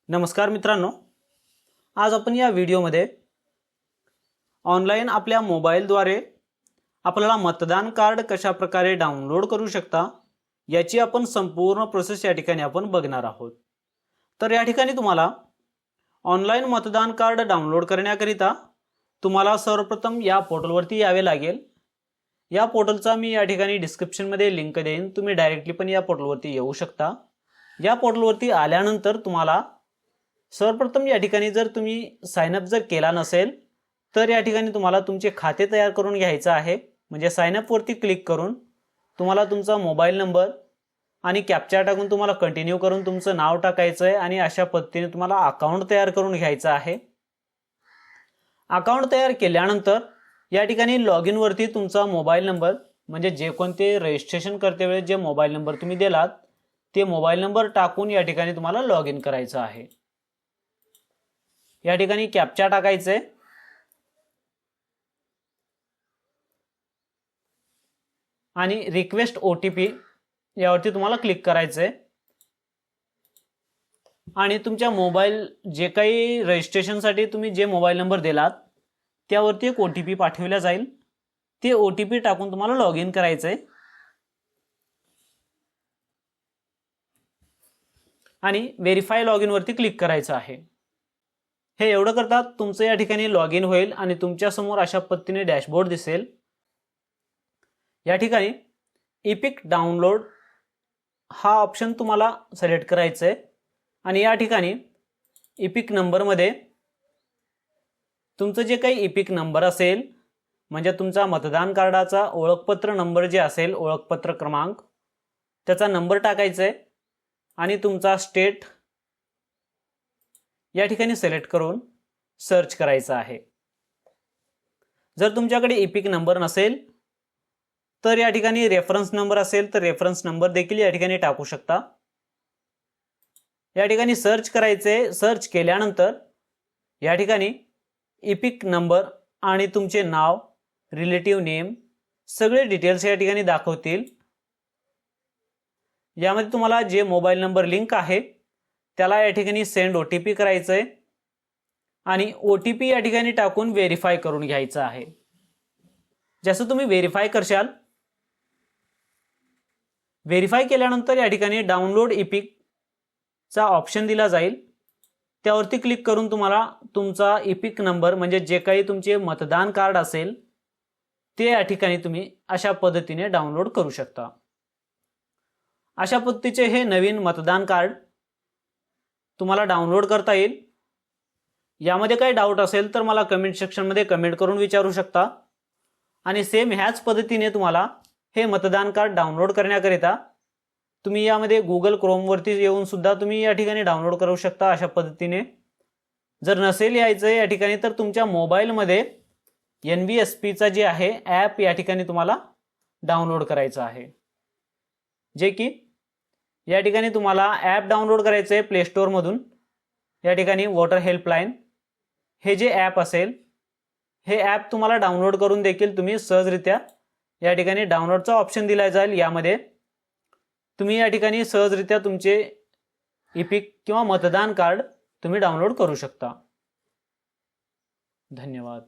नमस्कार मित्रांनो, आज आपण या व्हिडिओमध्ये ऑनलाईन आपल्या मोबाईलद्वारे आपल्याला मतदान कार्ड कशा प्रकारे डाउनलोड करू शकता याची आपण संपूर्ण प्रोसेस या ठिकाणी आपण बघणार आहोत। तर या ठिकाणी तुम्हाला ऑनलाईन मतदान कार्ड डाउनलोड करण्याकरिता तुम्हाला सर्वप्रथम या पोर्टलवरती यावे लागेल। या पोर्टलचा मी या ठिकाणी डिस्क्रिप्शनमध्ये लिंक देईन, तुम्ही डायरेक्टली पण या पोर्टलवरती येऊ शकता। या पोर्टलवरती आल्यानंतर तुम्हाला सर्वप्रथम या ठिकाणी जर तुम्ही साइन अप जर केला नसेल तर या ठिकाणी तुम्हाला तुमचे खाते तयार करून घ्यायचं आहे। म्हणजे साइन अप वरती क्लिक करून तुम्हाला तुमचा मोबाईल नंबर आणि कॅप्चा टाकून तुम्हाला कंटिन्यू करून तुमचं नाव टाकायचं आहे आणि अशा पद्धतीने तुम्हाला अकाउंट तयार करून घ्यायचं आहे। अकाउंट तयार केल्यानंतर या ठिकाणी लॉग इन वरती तुमचा मोबाईल नंबर म्हणजे जे कोणते रजिस्ट्रेशन करते वेळेस जे मोबाईल नंबर तुम्ही दिलात ते मोबाईल नंबर टाकून या ठिकाणी तुम्हाला लॉग इन करायचं आहे। या ठिकाणी कॅप्चा टाकायचे आणि रिक्वेस्ट ओटीपी यावरती तुम्हाला क्लिक करायचे आणि तुमच्या मोबाईल जे काही रजिस्ट्रेशन साठी तुम्ही जे मोबाईल नंबर दिलात त्यावरती एक ओटीपी पाठवला जाईल, ते ओटीपी टाकून तुम्हाला लॉग इन करायचे आणि व्हेरीफाय लॉग इन वरती क्लिक करायचं आहे। हे एवढं करतात तुमचं या ठिकाणी लॉग इन होईल आणि तुमच्या समोर अशा पद्धतीने डॅशबोर्ड दिसेल। या ठिकाणी इपिक डाउनलोड हा ऑप्शन तुम्हाला सिलेक्ट करायचा आहे आणि या ठिकाणी इपिक नंबर मध्ये तुमचं जे काही इपिक नंबर असेल म्हणजे तुमचा मतदान कार्डाचा ओळखपत्र नंबर जे असेल, ओळखपत्र क्रमांक त्याचा नंबर टाकायचा आहे आणि तुमचा स्टेट या ठिकाणी सिलेक्ट करून सर्च करायचा आहे। जर तुमच्याकडे इपिक नंबर नसेल तर या ठिकाणी रेफरन्स नंबर असेल तर रेफरन्स नंबर देखील या ठिकाणी टाकू शकता। या ठिकाणी सर्च करायचे, सर्च केल्यानंतर या ठिकाणी इपिक नंबर आणि तुमचे नाव, रिलेटिव्ह नेम सगळे डिटेल्स या ठिकाणी दाखवतील। यामध्ये तुम्हाला जे मोबाईल नंबर लिंक आहे त्याला या ठिकाणी सेंड ओटीपी करायचं आहे आणि ओटीपी या ठिकाणी टाकून व्हेरीफाय करून घ्यायचं आहे। जसं तुम्ही व्हेरीफाय करशाल, व्हेरीफाय केल्यानंतर या ठिकाणी डाउनलोड इपिक चा ऑप्शन दिला जाईल, त्यावरती क्लिक करून तुम्हाला तुमचा इपिक नंबर म्हणजे जे काही तुमचे मतदान कार्ड असेल ते या ठिकाणी तुम्ही अशा पद्धतीने डाउनलोड करू शकता। अशा पद्धतीचे हे नवीन मतदान कार्ड तुम्हाला डाउनलोड करता येईल। यामध्ये काही डाऊट असेल तर मला कमेंट सेक्शन मध्ये कमेंट करून विचारू शकता आणि सेम ह्याच पद्धतीने तुम्हाला हे मतदान कार्ड डाउनलोड करण्याकरिता तुम्ही यामध्ये गुगल क्रोम वरती येऊन सुद्धा तुम्ही या ठिकाणी डाउनलोड करू शकता अशा पद्धतीने। जर नसेल यायचं या ठिकाणी तर तुमच्या मोबाईल मध्ये NVSP चा जे आहे ॲप या ठिकाणी तुम्हाला डाउनलोड करायचं आहे, जे की या ठिकाणी तुम्हाला ॲप डाउनलोड करायचं आहे प्ले स्टोअर मधून। या ठिकाणी वॉटर हेल्पलाइन हे जे ॲप असेल हे ॲप तुम्हाला डाउनलोड करून देखील तुम्ही सहजरित्या या ठिकाणी डाउनलोडचा ऑप्शन दिला जाईल, यामध्ये तुम्ही या ठिकाणी सहजरित्या तुमचे इपिक किंवा मतदान कार्ड तुम्ही डाउनलोड करू शकता। धन्यवाद।